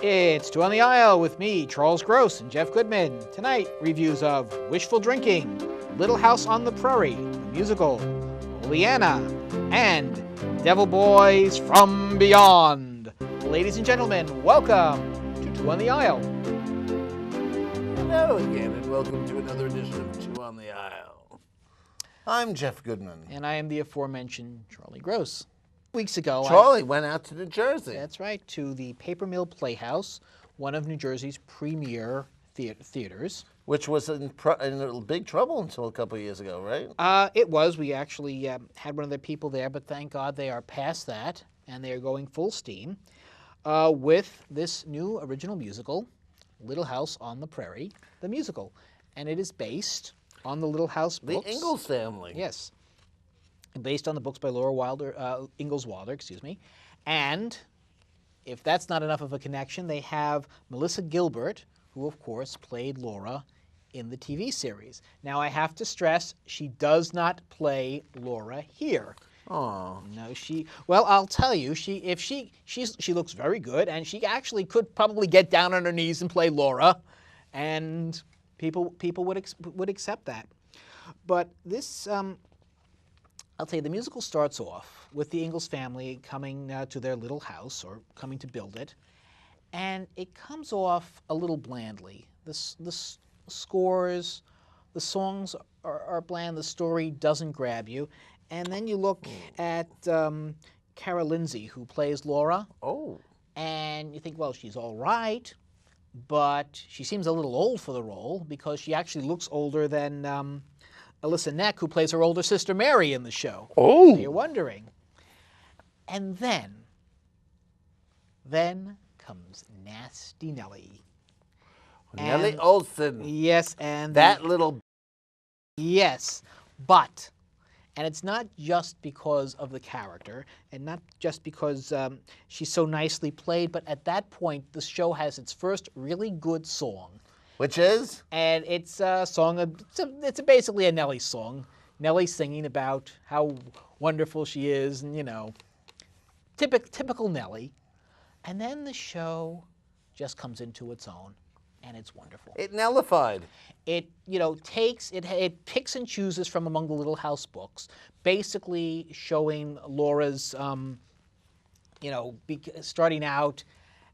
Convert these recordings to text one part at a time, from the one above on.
It's Two on the Aisle with me, Charles Gross, and Jeff Goodman. Tonight, reviews of Wishful Drinking, Little House on the Prairie, the musical, Oleana, and Devil Boys from Beyond. Ladies and gentlemen, welcome to Two on the Aisle. Hello again, and welcome to another edition of Two on the Aisle. I'm Jeff Goodman. And I am the aforementioned Charlie Gross. Weeks ago, Charlie went out to New Jersey. That's right, to the Paper Mill Playhouse, one of New Jersey's premier theaters. Which was in big trouble until a couple of years ago, right? It was. We actually had one of the people there, but thank God they are past that, and they are going full steam with this new original musical, Little House on the Prairie, the musical. And it is based on the Little House books. The Ingalls family. Yes. Based on the books by Ingalls Wilder, and if that's not enough of a connection, they have Melissa Gilbert, who of course played Laura in the TV series. Now I have to stress, she does not play Laura here. Oh no, well, I'll tell you, she looks very good, and she actually could probably get down on her knees and play Laura, and people would accept that. But this. I'll tell you, the musical starts off with the Ingalls family coming to their little house, or coming to build it, and it comes off a little blandly. The scores, the songs are bland, the story doesn't grab you, and then you look at Cara Lindsay, who plays Laura, and you think, well, she's all right, but she seems a little old for the role, because she actually looks older than Alyssa Neck, who plays her older sister Mary in the show. Oh! So you're wondering. And then comes Nasty Nellie. Nellie Olson. Yes, and that little. Yes, but, and it's not just because of the character, and not just because she's so nicely played, but at that point, the show has its first really good song. Which is? And it's a song, it's basically a Nellie song. Nellie singing about how wonderful she is, and, you know, typical Nellie. And then the show just comes into its own, and it's wonderful. It Nellified. It, it picks and chooses from among the Little House books, basically showing Laura's, starting out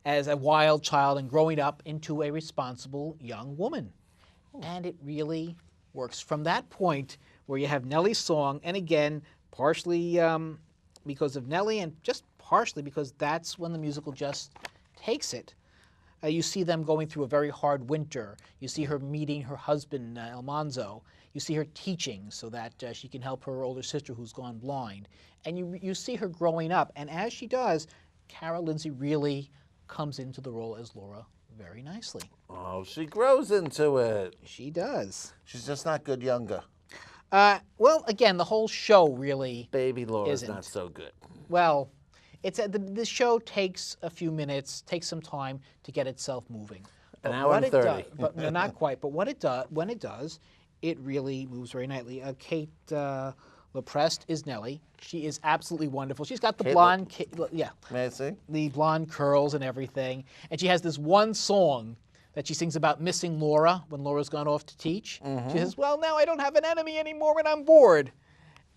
as a wild child and growing up into a responsible young woman. And it really works. From that point where you have Nellie's song, and again, partially because of Nellie, and just partially because that's when the musical just takes it. You see them going through a very hard winter. You see her meeting her husband, Almanzo. You see her teaching so that she can help her older sister who's gone blind. And you see her growing up. And as she does, Cara Lindsay really comes into the role as Laura very nicely. Oh, she grows into it. She does. She's just not good younger. Well, again, the whole show really Baby Laura's isn't. not so good. Well, the show takes a few minutes, takes some time to get itself moving. An hour and 30. But no, not quite. But when it does, it really moves very nicely. Kate LaPrest is Nellie. She is absolutely wonderful. She's got the blonde, May I see? the blonde curls and everything. And she has this one song that she sings about missing Laura when Laura's gone off to teach. She says, well, now I don't have an enemy anymore when I'm bored.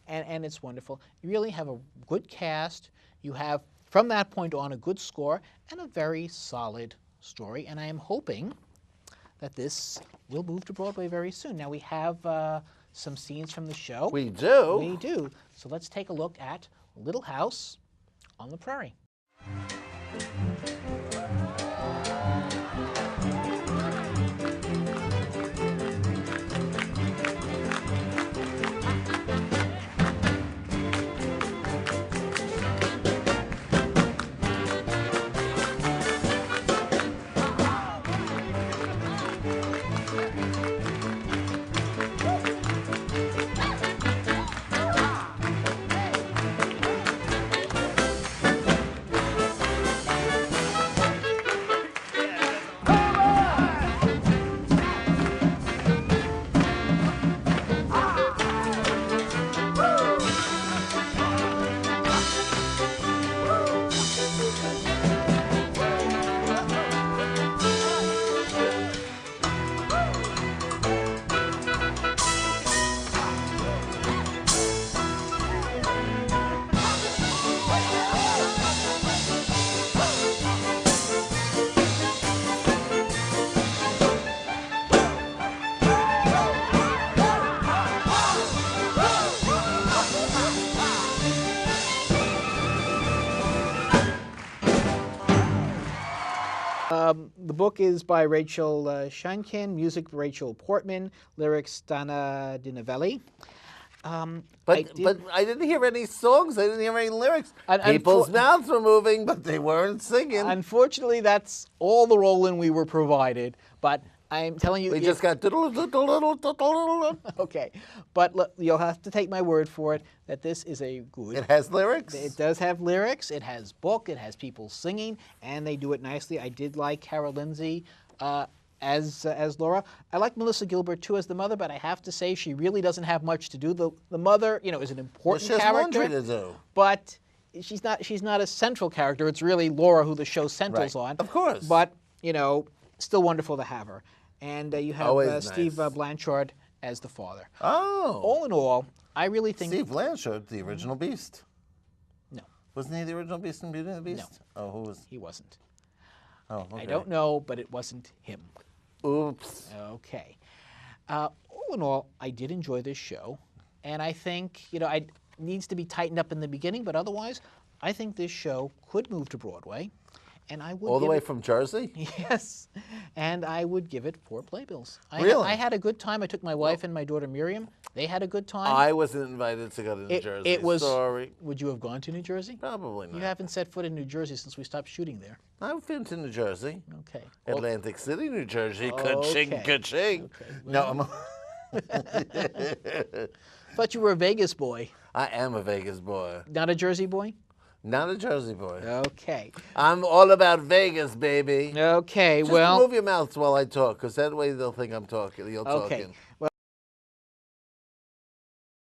And it's wonderful. You really have a good cast. You have, from that point on, a good score and a very solid story. And I am hoping that this will move to Broadway very soon. Now, we have some scenes from the show. We do? We do. So let's take a look at Little House on the Prairie. The book is by Rachel Sheinkin, music Rachel Portman, lyrics Dana Dinavelli. But I didn't hear any songs. I didn't hear any lyrics. People's mouths were moving, but they weren't singing. Unfortunately, that's all the rolling we were provided. But I'm telling you, we just got okay. But look, you'll have to take my word for it that this is a good. It has lyrics. It does have lyrics. It has book. It has people singing, and they do it nicely. I did like Cara Lindsay as Laura. I like Melissa Gilbert too as the mother, but I have to say she really doesn't have much to do. The mother, is an important character. She has laundry to do. But she's not a central character. It's really Laura who the show centers on. Of course. But still wonderful to have her. And you have Steve Blanchard as the father. Oh. All in all, I really think Steve Blanchard, the original Beast. No. Wasn't he the original Beast in Beauty and the Beast? No. Oh, who was? He wasn't. Oh, okay. I don't know, but it wasn't him. Oops. Okay. All in all, I did enjoy this show, and I think it needs to be tightened up in the beginning, but otherwise, I think this show could move to Broadway, and I would all the way from Jersey. Yes, and I would give it 4 playbills. Really? I had a good time. I took my wife and my daughter Miriam. They had a good time. I wasn't invited to go to New Jersey. It was. Sorry. Would you have gone to New Jersey? Probably not. You haven't set foot in New Jersey since we stopped shooting there. I've been to New Jersey. Okay. Atlantic City, New Jersey. Okay. Ka-ching, ka-ching. Okay. No, Thought you were a Vegas boy. I am a Vegas boy. Not a Jersey boy? Not a Jersey boy. Okay. I'm all about Vegas, baby. Okay, Just well. move your mouths while I talk, because that way they'll think I'm talking. You're okay. talking. Well,